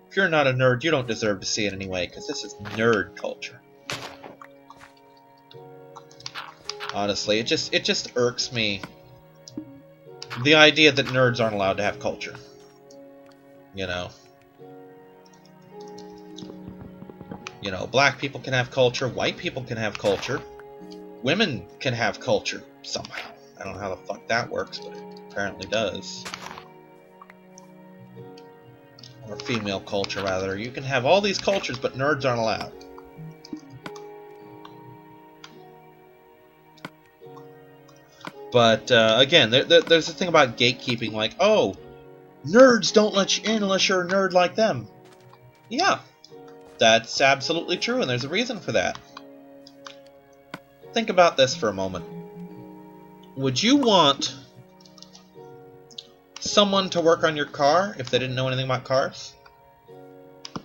If you're not a nerd, you don't deserve to see it anyway, because this is nerd culture. Honestly, it just irks me. The idea that nerds aren't allowed to have culture. You know? You know, black people can have culture, white people can have culture, women can have culture somehow. I don't know how the fuck that works, but it apparently does. Or female culture, rather. You can have all these cultures, but nerds aren't allowed. But, again, there's a thing about gatekeeping, like, oh, nerds don't let you in unless you're a nerd like them. Yeah, that's absolutely true, and there's a reason for that. Think about this for a moment. Would you want someone to work on your car if they didn't know anything about cars?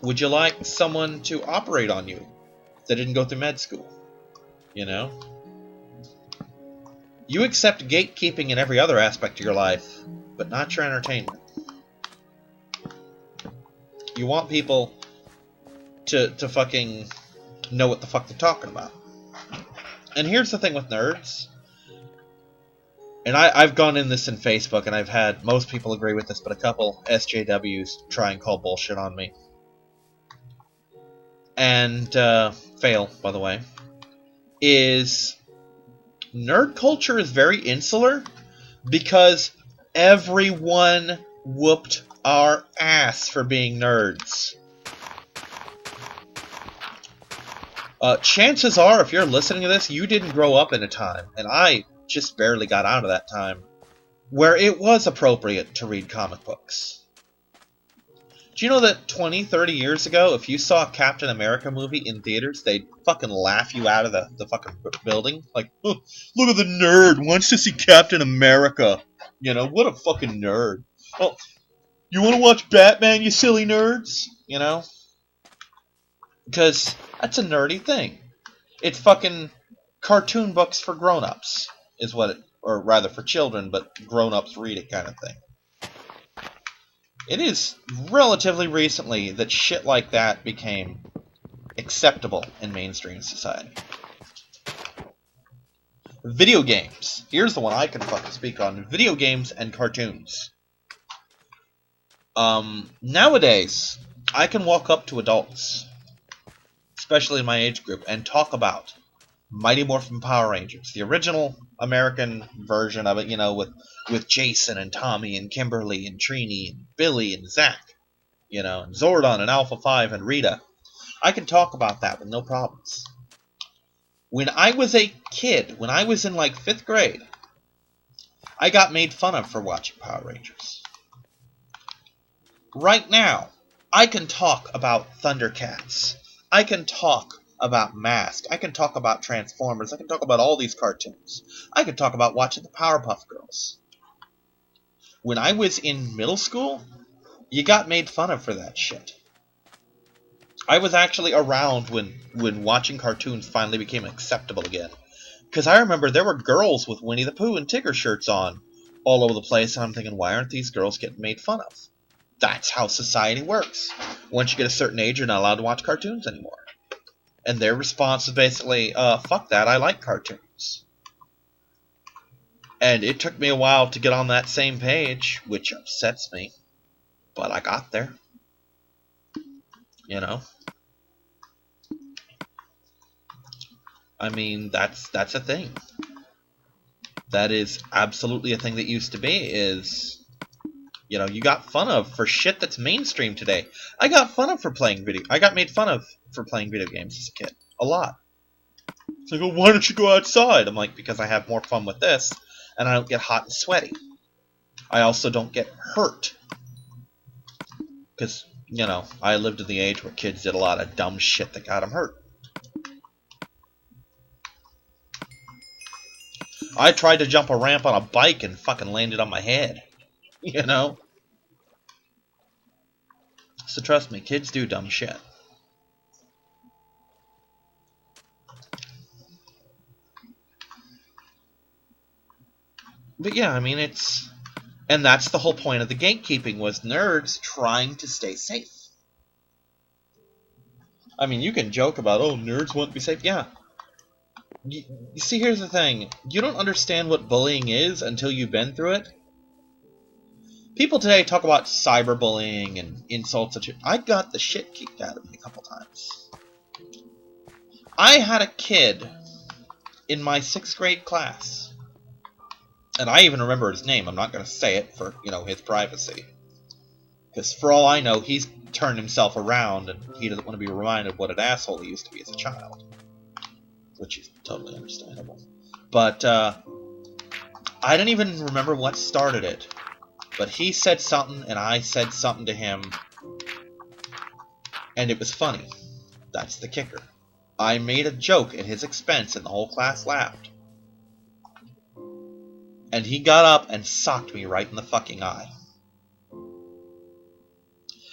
Would you like someone to operate on you if they didn't go through med school? You know? You accept gatekeeping in every other aspect of your life, but not your entertainment. You want people to fucking know what the fuck they're talking about. And here's the thing with nerds. And I've gone in this in Facebook, and I've had most people agree with this, but a couple SJWs try and call bullshit on me. And fail, by the way. Is nerd culture is very insular because everyone whooped our ass for being nerds. Chances are, if you're listening to this, you didn't grow up in a time, and I just barely got out of that time, where it was appropriate to read comic books. Do you know that 20, 30 years ago, if you saw a Captain America movie in theaters, they'd fucking laugh you out of the fucking building? Like, oh, look at the nerd, wants to see Captain America. You know, what a fucking nerd. Oh, you want to watch Batman, you silly nerds? You know? Because that's a nerdy thing. It's fucking cartoon books for grown-ups, is what it, or rather for children, but grown-ups read it kind of thing. It is relatively recently that shit like that became acceptable in mainstream society. Video games. Here's the one I can fucking speak on. Video games and cartoons. Nowadays, I can walk up to adults, especially in my age group, and talk about Mighty Morphin Power Rangers, the original American version of it, you know, with Jason and Tommy and Kimberly and Trini and Billy and Zach, you know, and Zordon and Alpha 5 and Rita. I can talk about that with no problems. When I was a kid, when I was in like 5th grade, I got made fun of for watching Power Rangers. Right now, I can talk about Thundercats. I can talk about Mask. I can talk about Transformers. I can talk about all these cartoons. I can talk about watching the Powerpuff Girls. When I was in middle school, you got made fun of for that shit. I was actually around when watching cartoons finally became acceptable again. Because I remember there were girls with Winnie the Pooh and Tigger shirts on all over the place, and I'm thinking, why aren't these girls getting made fun of? That's how society works. Once you get a certain age, you're not allowed to watch cartoons anymore. And their response is basically, fuck that, I like cartoons. And it took me a while to get on that same page, which upsets me. But I got there. You know? I mean, that's a thing. That is absolutely a thing that used to be, is... You know, you got fun of for shit that's mainstream today. I got fun of for playing video. I got made fun of for playing video games as a kid. A lot. It's like, oh, why don't you go outside? I'm like, because I have more fun with this, and I don't get hot and sweaty. I also don't get hurt. Because, you know, I lived in the age where kids did a lot of dumb shit that got them hurt. I tried to jump a ramp on a bike and fucking landed on my head. You know? So trust me, kids do dumb shit. But yeah, I mean, it's... And that's the whole point of the gatekeeping, was nerds trying to stay safe. I mean, you can joke about, oh, nerds want to be safe. Yeah. You see, here's the thing. You don't understand what bullying is until you've been through it. People today talk about cyberbullying and insults. I got the shit kicked out of me a couple times. I had a kid in my 6th grade class, and I even remember his name. I'm not going to say it for, you know, his privacy. Because for all I know, he's turned himself around, and he doesn't want to be reminded of what an asshole he used to be as a child. Which is totally understandable. But, I don't even remember what started it. But he said something, and I said something to him, and it was funny. That's the kicker. I made a joke at his expense, and the whole class laughed. And he got up and socked me right in the fucking eye.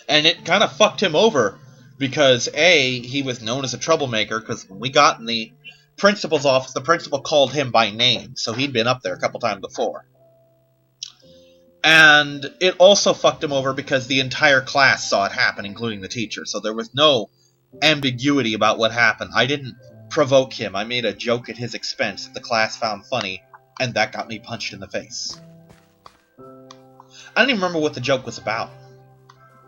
And it kind of fucked him over, because A, he was known as a troublemaker, because when we got in the principal's office, the principal called him by name, so he'd been up there a couple times before. And it also fucked him over because the entire class saw it happen, including the teacher. So there was no ambiguity about what happened. I didn't provoke him. I made a joke at his expense that the class found funny, and that got me punched in the face. I don't even remember what the joke was about.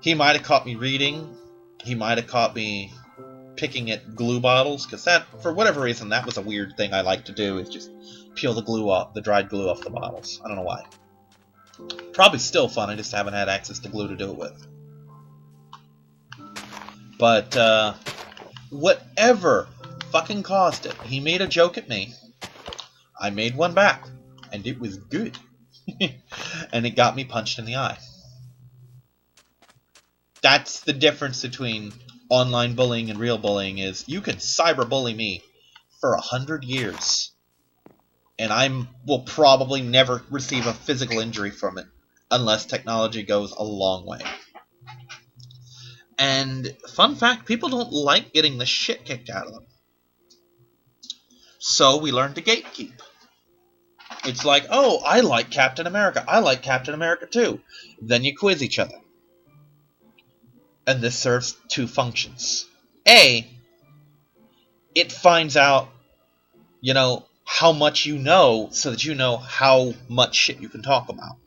He might have caught me reading. He might have caught me picking at glue bottles, because that, for whatever reason, that was a weird thing I like to do, is just peel the glue off, the dried glue off the bottles. I don't know why. Probably still fun, I just haven't had access to glue to do it with. But, whatever fucking caused it, he made a joke at me. I made one back, and it was good. And it got me punched in the eye. That's the difference between online bullying and real bullying, is you can cyberbully me for 100 years. And I will probably never receive a physical injury from it, unless technology goes a long way. And, fun fact, people don't like getting the shit kicked out of them. So we learn to gatekeep. It's like, oh, I like Captain America. I like Captain America too. Then you quiz each other. And this serves two functions. A, it finds out, you know, how much you know, so that you know how much shit you can talk about.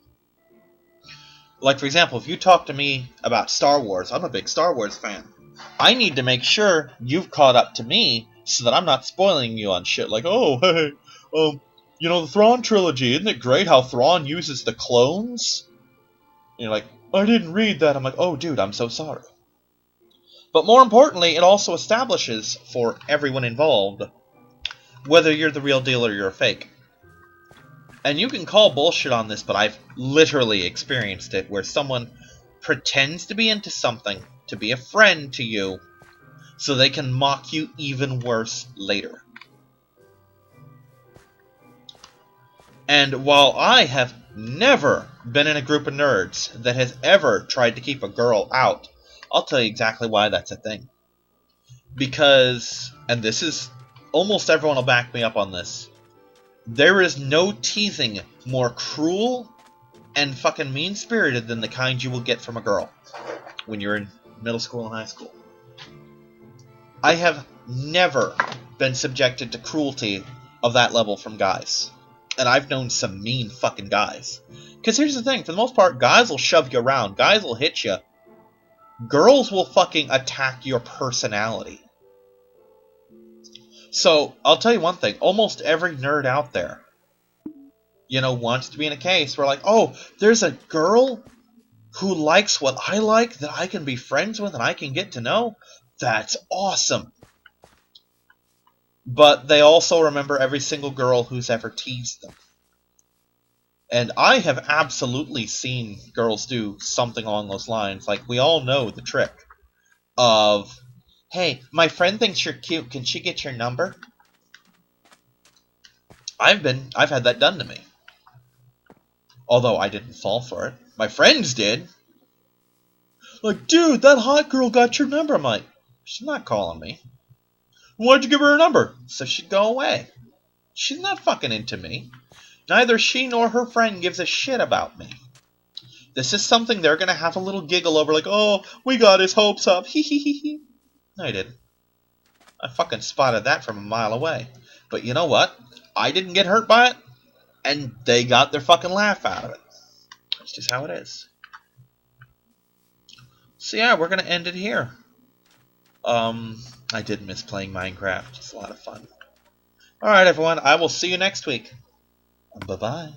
Like, for example, if you talk to me about Star Wars, I'm a big Star Wars fan. I need to make sure you've caught up to me, so that I'm not spoiling you on shit like, oh, hey, you know, the Thrawn trilogy, isn't it great how Thrawn uses the clones? And you're like, I didn't read that. I'm like, oh, dude, I'm so sorry. But more importantly, it also establishes for everyone involved whether you're the real deal or you're a fake. And you can call bullshit on this, but I've literally experienced it, where someone pretends to be into something, to be a friend to you, so they can mock you even worse later. And while I have never been in a group of nerds that has ever tried to keep a girl out, I'll tell you exactly why that's a thing. Because, and this is, almost everyone will back me up on this, there is no teasing more cruel and fucking mean-spirited than the kind you will get from a girl when you're in middle school and high school. I have never been subjected to cruelty of that level from guys. And I've known some mean fucking guys. Because here's the thing, for the most part, guys will shove you around. Guys will hit you. Girls will fucking attack your personality. So, I'll tell you one thing. Almost every nerd out there, wants to be in a case where like, oh, there's a girl who likes what I like that I can be friends with and I can get to know. That's awesome. But they also remember every single girl who's ever teased them. And I have absolutely seen girls do something along those lines. Like, we all know the trick of, hey, my friend thinks you're cute. Can she get your number? I've had that done to me. Although I didn't fall for it. My friends did. Like, dude, that hot girl got your number. I'm like, she's not calling me. Why'd you give her a number? So she'd go away. She's not fucking into me. Neither she nor her friend gives a shit about me. This is something they're going to have a little giggle over, like, oh, we got his hopes up. Hee hee hee hee. No, I didn't. I fucking spotted that from a mile away. But you know what? I didn't get hurt by it, and they got their fucking laugh out of it. That's just how it is. So yeah, we're going to end it here. I did miss playing Minecraft. It's a lot of fun. Alright, everyone. I will see you next week. Bye-bye.